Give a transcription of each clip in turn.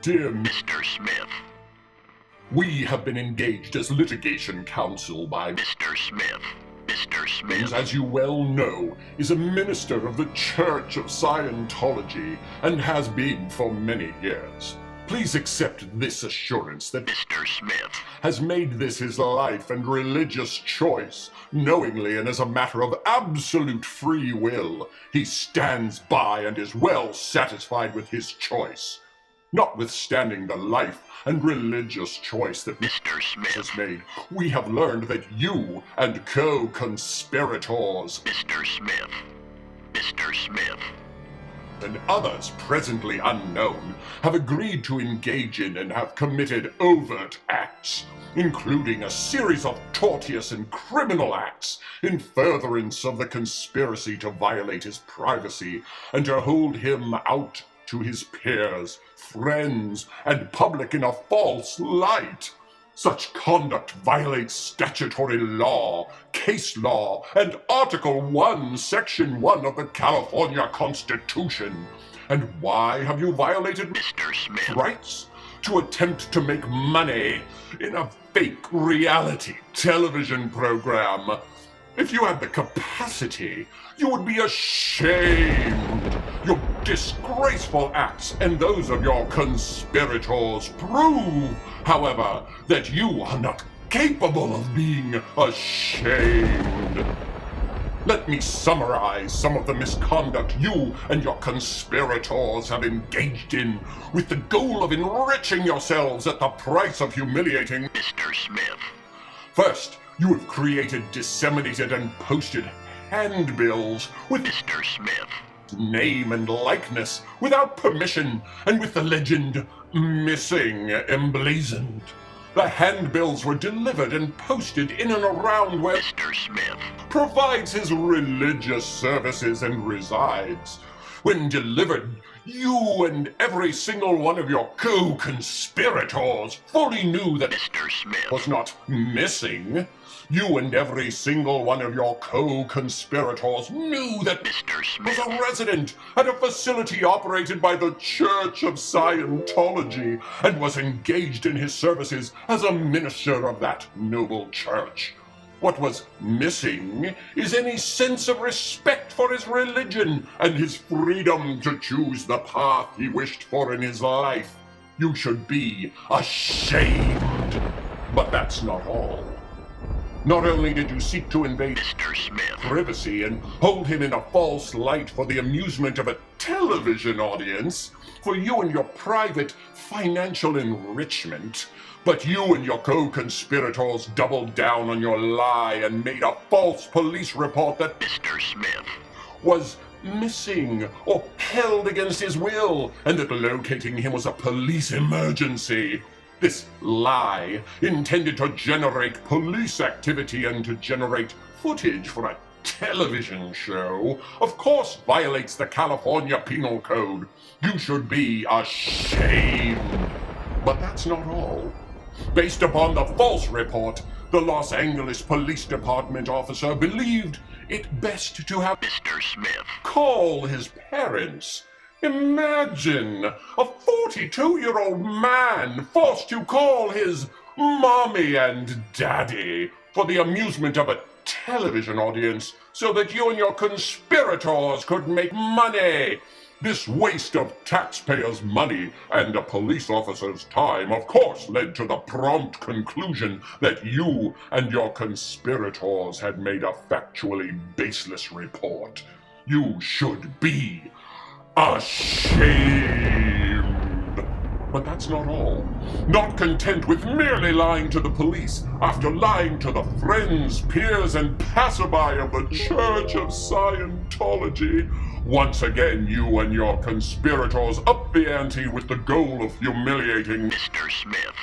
Dear Mr. Smith. We have been engaged as litigation counsel by Mr. Smith. Mr. Smith. as you well know, is a minister of the Church of Scientology and has been for many years. Please accept this assurance that Mr. Smith has made this his life and religious choice, knowingly and as a matter of absolute free will. He stands by and is well satisfied with his choice. Notwithstanding the life and religious choice that Mr. Smith has made, we have learned that you and co-conspirators Mr. Smith. Mr. Smith. and others presently unknown have agreed to engage in and have committed overt acts, including a series of tortious and criminal acts in furtherance of the conspiracy to violate his privacy and to hold him out to his peers, friends, and public in a false light. Such conduct violates statutory law, case law, and Article 1, Section 1 of the California Constitution. And why have you violated Mr. Smith. rights? To attempt to make money in a fake reality television program. If you had the capacity, you would be ashamed. Your disgraceful acts and those of your conspirators prove, however, that you are not capable of being ashamed. Let me summarize some of the misconduct you and your conspirators have engaged in with the goal of enriching yourselves at the price of humiliating. Mr. Smith. First, you have created, disseminated, and posted handbills with Mr. Smith. name and likeness without permission and with the legend "missing" emblazoned. The handbills were delivered and posted in and around where Mr. Smith. provides his religious services and resides. When delivered, you and every single one of your co-conspirators fully knew that Mr. Smith. was not missing. You and every single one of your co-conspirators knew that Mr. was Smith. a resident at a facility operated by the Church of Scientology and was engaged in his services as a minister of that noble church. What was missing is any sense of respect for his religion and his freedom to choose the path he wished for in his life. You should be ashamed. But that's not all. Not only did you seek to invade Mr. Smith. privacy and hold him in a false light for the amusement of a television audience, for you and your private financial enrichment, but you and your co-conspirators doubled down on your lie and made a false police report that Mr. Smith. was missing or held against his will, and that locating him was a police emergency. This lie, intended to generate police activity and to generate footage for a television show, of course violates the California Penal Code. You should be ashamed. But that's not all. Based upon the false report, the Los Angeles Police Department officer believed it best to have Mr. Smith. call his parents. Imagine a 42-year-old man forced to call his mommy and daddy for the amusement of a television audience so that you and your conspirators could make money. This waste of taxpayers' money and a police officer's time, of course, led to the prompt conclusion that you and your conspirators had made a factually baseless report. You should be ashamed. But that's not all. Not content with merely lying to the police, after lying to the friends, peers, and passerby of the Church of Scientology, once again you and your conspirators upped the ante with the goal of humiliating. Mr. Smith.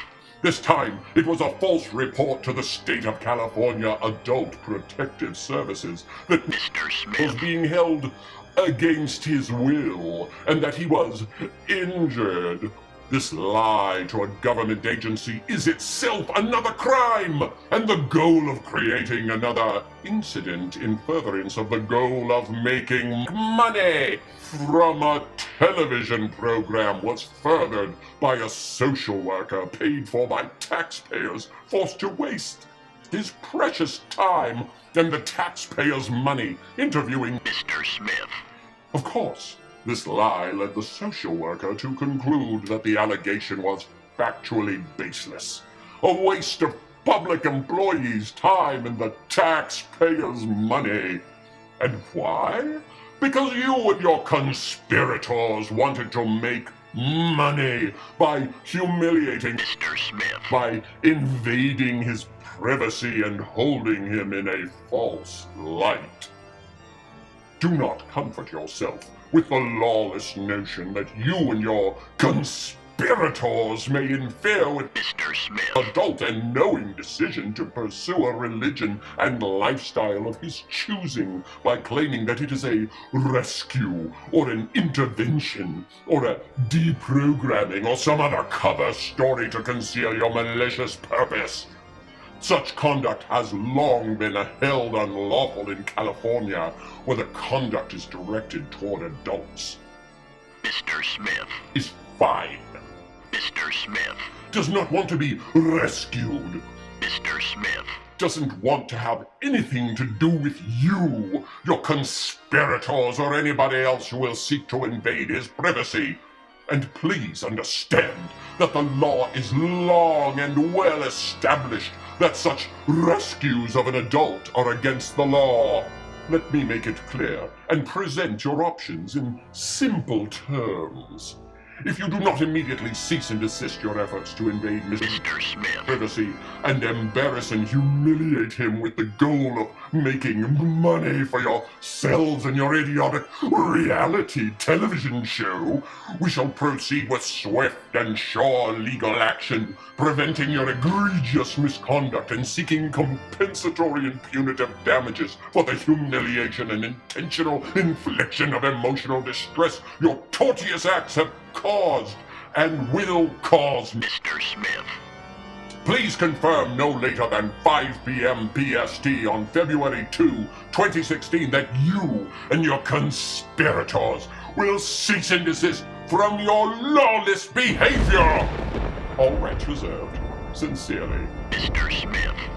This time, it was a false report to the state of California Adult Protective Services that Mr. was Smith. being held against his will and that he was injured. This lie to a government agency is itself another crime and the goal of creating another incident in furtherance of the goal of making money from a television program was furthered by a social worker paid for by taxpayers, forced to waste his precious time and the taxpayers' money interviewing Mr. Smith. Of course, this lie led the social worker to conclude that the allegation was factually baseless, a waste of public employees' time and the taxpayers' money. And why? Because you and your conspirators wanted to make money by humiliating Mr. Smith. by invading his privacy and holding him in a false light. Do not comfort yourself with the lawless notion that you and your conspirators may interfere with Mr. Smith. adult and knowing decision to pursue a religion and lifestyle of his choosing by claiming that it is a rescue or an intervention or a deprogramming or some other cover story to conceal your malicious purpose. Such conduct has long been held unlawful in California, where the conduct is directed toward adults. Mr. Smith. Is fine. Mr. Smith. Does not want to be rescued. Mr. Smith. Doesn't want to have anything to do with you, your conspirators, or anybody else who will seek to invade his privacy. And please understand that the law is long and well established that such rescues of an adult are against the law. Let me make it clear and present your options in simple terms. If you do not immediately cease and desist your efforts to invade Mr. Smith. privacy and embarrass and humiliate him with the goal of making money for yourselves and your idiotic reality television show, we shall proceed with swift and sure legal action, preventing your egregious misconduct and seeking compensatory and punitive damages for the humiliation and intentional infliction of emotional distress your tortious acts have caused and will cause. Mr. Smith. Please confirm no later than 5 p.m. PST on February 2, 2016 that you and your conspirators will cease and desist from your lawless behavior. All rights reserved. Sincerely. Mr. Smith.